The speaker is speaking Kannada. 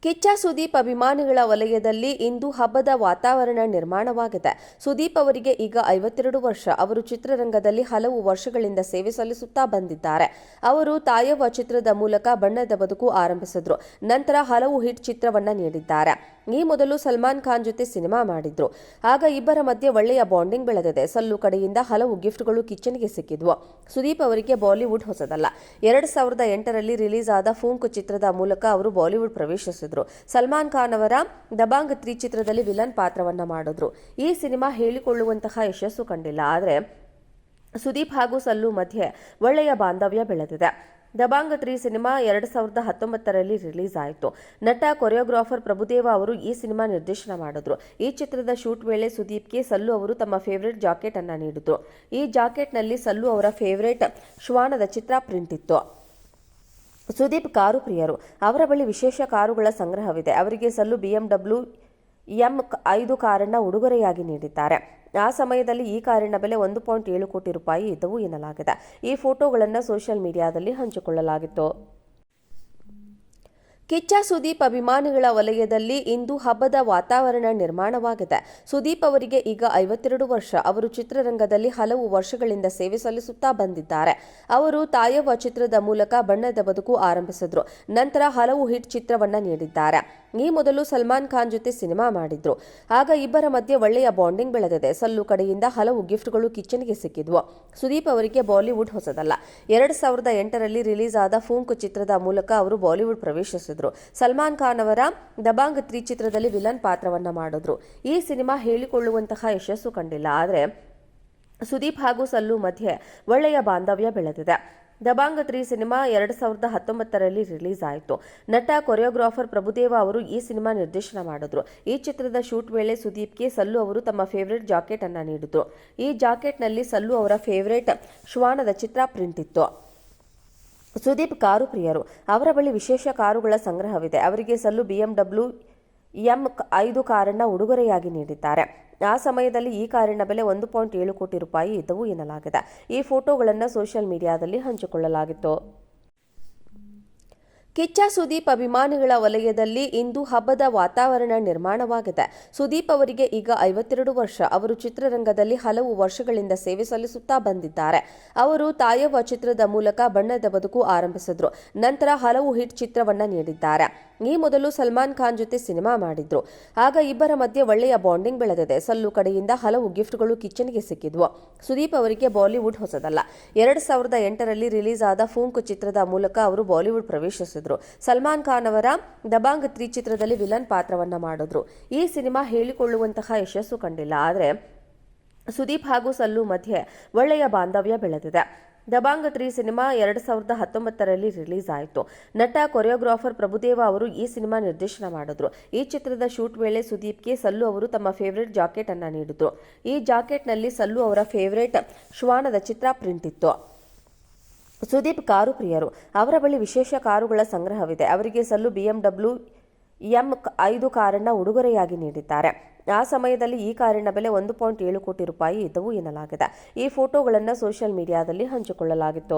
ಕಿಚ್ಚ ಸುದೀಪ್ ಅಭಿಮಾನಿಗಳ ವಲಯದಲ್ಲಿ ಇಂದು ಹಬ್ಬದ ವಾತಾವರಣ ನಿರ್ಮಾಣವಾಗಿದೆ. ಸುದೀಪ್ ಅವರಿಗೆ ಈಗ 52 ವರ್ಷ. ಅವರು ಚಿತ್ರರಂಗದಲ್ಲಿ ಹಲವು ವರ್ಷಗಳಿಂದ ಸೇವೆ ಸಲ್ಲಿಸುತ್ತಾ ಬಂದಿದ್ದಾರೆ. ಅವರು ತಾಯವ್ವ ಚಿತ್ರದ ಮೂಲಕ ಬಣ್ಣದ ಬದುಕು ಆರಂಭಿಸಿದ್ರು. ನಂತರ ಹಲವು ಹಿಟ್ ಚಿತ್ರವನ್ನ ನೀಡಿದ್ದಾರೆ. ಈ ಮೊದಲು ಸಲ್ಮಾನ್ ಖಾನ್ ಜೊತೆ ಸಿನಿಮಾ ಮಾಡಿದ್ರು. ಆಗ ಇಬ್ಬರ ಮಧ್ಯೆ ಒಳ್ಳೆಯ ಬಾಂಡಿಂಗ್ ಬೆಳೆದಿದೆ. ಸಲ್ಲು ಕಡೆಯಿಂದ ಹಲವು ಗಿಫ್ಟ್ಗಳು ಕಿಚ್ಚನಿಗೆ ಸಿಕ್ಕಿದ್ವು. ಸುದೀಪ್ ಅವರಿಗೆ ಬಾಲಿವುಡ್ ಹೊಸದಲ್ಲ. 2008ರಲ್ಲಿ ರಿಲೀಸ್ ಆದ ಫೂಂಕ್ ಚಿತ್ರದ ಮೂಲಕ ಅವರು ಬಾಲಿವುಡ್ ಪ್ರವೇಶಿಸಿದ್ರು. ಸಲ್ಮಾನ್ ಖಾನ್ ಅವರ ದಬಾಂಗ್ 3 ಚಿತ್ರದಲ್ಲಿ ವಿಲನ್ ಪಾತ್ರವನ್ನ ಮಾಡಿದ್ರು. ಈ ಸಿನಿಮಾ ಹೇಳಿಕೊಳ್ಳುವಂತಹ ಯಶಸ್ಸು ಕಂಡಿಲ್ಲ. ಆದರೆ ಸುದೀಪ್ ಹಾಗೂ ಸಲ್ಲು ಮಧ್ಯೆ ಒಳ್ಳೆಯ ಬಾಂಧವ್ಯ ಬೆಳೆದಿದೆ. ದಬಾಂಗ್ 3 ಸಿನಿಮಾ 2019ರಲ್ಲಿ ರಿಲೀಸ್ ಆಯಿತು. ನಟ ಕೊರಿಯೋಗ್ರಾಫರ್ ಪ್ರಭುದೇವ ಅವರು ಈ ಸಿನಿಮಾ ನಿರ್ದೇಶನ ಮಾಡಿದ್ರು. ಈ ಚಿತ್ರದ ಶೂಟ್ ವೇಳೆ ಸುದೀಪ್ಗೆ ಸಲ್ಲು ಅವರು ತಮ್ಮ ಫೇವರೇಟ್ ಜಾಕೆಟ್ ಅನ್ನ ನೀಡಿದ್ರು. ಈ ಜಾಕೆಟ್ನಲ್ಲಿ ಸಲ್ಲು ಅವರ ಫೇವರೇಟ್ ಶ್ವಾನದ ಚಿತ್ರ ಪ್ರಿಂಟ್ ಇತ್ತು. ಸುದೀಪ್ ಕಾರು ಪ್ರಿಯರು. ಅವರ ಬಳಿ ವಿಶೇಷ ಕಾರುಗಳ ಸಂಗ್ರಹವಿದೆ. ಅವರಿಗೆ ಸಲ್ಲು BMW M5 ಕಾರನ್ನ ಉಡುಗೊರೆಯಾಗಿ ನೀಡಿದ್ದಾರೆ. ಆ ಸಮಯದಲ್ಲಿ ಈ ಕಾರಿನ ಬೆಲೆ 1.7 ಕೋಟಿ ರೂಪಾಯಿ ಇದ್ದವು ಎನ್ನಲಾಗಿದೆ. ಈ ಫೋಟೋಗಳನ್ನು ಸೋಷಿಯಲ್ ಮೀಡಿಯಾದಲ್ಲಿ ಹಂಚಿಕೊಳ್ಳಲಾಗಿತ್ತು. ಕಿಚ್ಚ ಸುದೀಪ್ ಅಭಿಮಾನಿಗಳ ವಲಯದಲ್ಲಿ ಇಂದು ಹಬ್ಬದ ವಾತಾವರಣ ನಿರ್ಮಾಣವಾಗಿದೆ. ಸುದೀಪ್ ಅವರಿಗೆ ಈಗ 52 ವರ್ಷ. ಅವರು ಚಿತ್ರರಂಗದಲ್ಲಿ ಹಲವು ವರ್ಷಗಳಿಂದ ಸೇವೆ ಸಲ್ಲಿಸುತ್ತಾ ಬಂದಿದ್ದಾರೆ. ಅವರು ತಾಯವ್ವ ಚಿತ್ರದ ಮೂಲಕ ಬಣ್ಣದ ಬದುಕು ಆರಂಭಿಸಿದ್ರು. ನಂತರ ಹಲವು ಹಿಟ್ ಚಿತ್ರವನ್ನ ನೀಡಿದ್ದಾರೆ. ಈ ಮೊದಲು ಸಲ್ಮಾನ್ ಖಾನ್ ಜೊತೆ ಸಿನಿಮಾ ಮಾಡಿದ್ರು. ಆಗ ಇಬ್ಬರ ಮಧ್ಯೆ ಒಳ್ಳೆಯ ಬಾಂಡಿಂಗ್ ಬೆಳೆದಿದೆ. ಸಲ್ಲು ಕಡೆಯಿಂದ ಹಲವು ಗಿಫ್ಟ್ಗಳು ಕಿಚ್ಚನಿಗೆ ಸಿಕ್ಕಿದ್ವು. ಸುದೀಪ್ ಅವರಿಗೆ ಬಾಲಿವುಡ್ ಹೊಸದಲ್ಲ. 2008ರಲ್ಲಿ ರಿಲೀಸ್ ಆದ ಫೂಂಕ್ ಚಿತ್ರದ ಮೂಲಕ ಅವರು ಬಾಲಿವುಡ್ ಪ್ರವೇಶಿಸಿದ್ರು. ಸಲ್ಮಾನ್ ಖಾನ್ ಅವರ ದಬಾಂಗ್ 3 ಚಿತ್ರದಲ್ಲಿ ವಿಲನ್ ಪಾತ್ರವನ್ನ ಮಾಡಿದ್ರು. ಈ ಸಿನಿಮಾ ಹೇಳಿಕೊಳ್ಳುವಂತಹ ಯಶಸ್ಸು ಕಂಡಿಲ್ಲ. ಆದರೆ ಸುದೀಪ್ ಹಾಗೂ ಸಲ್ಲು ಮಧ್ಯೆ ಒಳ್ಳೆಯ ಬಾಂಧವ್ಯ ಬೆಳೆದಿದೆ. ದಬಾಂಗ್ 3 ಸಿನಿಮಾ 2019ರಲ್ಲಿ ರಿಲೀಸ್ ಆಯಿತು. ನಟ ಕೊರಿಯೋಗ್ರಾಫರ್ ಪ್ರಭುದೇವ ಅವರು ಈ ಸಿನಿಮಾ ನಿರ್ದೇಶನ ಮಾಡಿದ್ರು. ಈ ಚಿತ್ರದ ಶೂಟ್ ವೇಳೆ ಸುದೀಪ್ಗೆ ಸಲ್ಲು ಅವರು ತಮ್ಮ ಫೇವರೇಟ್ ಜಾಕೆಟ್ ಅನ್ನ ನೀಡಿದ್ರು. ಈ ಜಾಕೆಟ್ನಲ್ಲಿ ಸಲ್ಲು ಅವರ ಫೇವರೇಟ್ ಶ್ವಾನದ ಚಿತ್ರ ಪ್ರಿಂಟ್ ಇತ್ತು. ಸುದೀಪ್ ಕಾರು ಪ್ರಿಯರು. ಅವರ ಬಳಿ ವಿಶೇಷ ಕಾರುಗಳ ಸಂಗ್ರಹವಿದೆ. ಅವರಿಗೆ ಸಲ್ಲು BMW M5 ಕಾರನ್ನ ಉಡುಗೊರೆಯಾಗಿ ನೀಡಿದ್ದಾರೆ. ಆ ಸಮಯದಲ್ಲಿ ಈ ಕಾರಿನ ಬೆಲೆ 1.7 ಕೋಟಿ ರೂಪಾಯಿ ಇದ್ದವು ಎನ್ನಲಾಗಿದೆ. ಈ ಫೋಟೋಗಳನ್ನು ಸೋಷಿಯಲ್ ಮೀಡಿಯಾದಲ್ಲಿ ಹಂಚಿಕೊಳ್ಳಲಾಗಿತ್ತು. ಕಿಚ್ಚ ಸುದೀಪ್ ಅಭಿಮಾನಿಗಳ ವಲಯದಲ್ಲಿ ಇಂದು ಹಬ್ಬದ ವಾತಾವರಣ ನಿರ್ಮಾಣವಾಗಿದೆ. ಸುದೀಪ್ ಅವರಿಗೆ ಈಗ 52 ವರ್ಷ. ಅವರು ಚಿತ್ರರಂಗದಲ್ಲಿ ಹಲವು ವರ್ಷಗಳಿಂದ ಸೇವೆ ಸಲ್ಲಿಸುತ್ತಾ ಬಂದಿದ್ದಾರೆ. ಅವರು ತಾಯವ್ವ ಚಿತ್ರದ ಮೂಲಕ ಬಣ್ಣದ ಬದುಕು ಆರಂಭಿಸಿದ್ರು. ನಂತರ ಹಲವು ಹಿಟ್ ಚಿತ್ರವನ್ನ ನೀಡಿದ್ದಾರೆ. ಈ ಮೊದಲು ಸಲ್ಮಾನ್ ಖಾನ್ ಜೊತೆ ಸಿನಿಮಾ ಮಾಡಿದ್ರು. ಆಗ ಇಬ್ಬರ ಮಧ್ಯೆ ಒಳ್ಳೆಯ ಬಾಂಡಿಂಗ್ ಬೆಳೆದಿದೆ. ಸಲ್ಲು ಕಡೆಯಿಂದ ಹಲವು ಗಿಫ್ಟ್ಗಳು ಕಿಚ್ಚನಿಗೆ ಸಿಕ್ಕಿದ್ವು. ಸುದೀಪ್ ಅವರಿಗೆ ಬಾಲಿವುಡ್ ಹೊಸದಲ್ಲ. 2008ರಲ್ಲಿ ರಿಲೀಸ್ ಆದ ಫೂಂಕ್ ಚಿತ್ರದ ಮೂಲಕ ಅವರು ಬಾಲಿವುಡ್ ಪ್ರವೇಶಿಸಿದ್ರು. ಸಲ್ಮಾನ್ ಖಾನ್ ಅವರ ದಬಾಂಗ್ 3 ಚಿತ್ರದಲ್ಲಿ ವಿಲನ್ ಪಾತ್ರವನ್ನ ಮಾಡಿದ್ರು. ಈ ಸಿನಿಮಾ ಹೇಳಿಕೊಳ್ಳುವಂತಹ ಯಶಸ್ಸು ಕಂಡಿಲ್ಲ. ಆದರೆ ಸುದೀಪ್ ಹಾಗೂ ಸಲ್ಲು ಮಧ್ಯೆ ಒಳ್ಳೆಯ ಬಾಂಧವ್ಯ ಬೆಳೆದಿದೆ. ದಬಾಂಗ್ 3 ಸಿನಿಮಾ 2019ರಲ್ಲಿ ರಿಲೀಸ್ ಆಯಿತು. ನಟ ಕೊರಿಯೋಗ್ರಾಫರ್ ಪ್ರಭುದೇವ ಅವರು ಈ ಸಿನಿಮಾ ನಿರ್ದೇಶನ ಮಾಡಿದ್ರು. ಈ ಚಿತ್ರದ ಶೂಟ್ ವೇಳೆ ಸುದೀಪ್ಗೆ ಸಲ್ಲು ಅವರು ತಮ್ಮ ಫೇವರೇಟ್ ಜಾಕೆಟ್ ಅನ್ನ ನೀಡಿದ್ರು. ಈ ಜಾಕೆಟ್ನಲ್ಲಿ ಸಲ್ಲು ಅವರ ಫೇವರೇಟ್ ಶ್ವಾನದ ಚಿತ್ರ ಪ್ರಿಂಟ್ ಇತ್ತು. ಸುದೀಪ್ ಕಾರು ಪ್ರಿಯರು. ಅವರ ಬಳಿ ವಿಶೇಷ ಕಾರುಗಳ ಸಂಗ್ರಹವಿದೆ. ಅವರಿಗೆ ಸಲ್ಲು BMW M5 ಕಾರನ್ನ ಉಡುಗೊರೆಯಾಗಿ ನೀಡಿದ್ದಾರೆ. ಆ ಸಮಯದಲ್ಲಿ ಈ ಕಾರಿನ ಬೆಲೆ 1.7 ಕೋಟಿ ರೂಪಾಯಿ ಇದ್ದವು ಎನ್ನಲಾಗಿದೆ. ಈ ಫೋಟೋಗಳನ್ನು ಸೋಷಿಯಲ್ ಮೀಡಿಯಾದಲ್ಲಿ ಹಂಚಿಕೊಳ್ಳಲಾಗಿತ್ತು.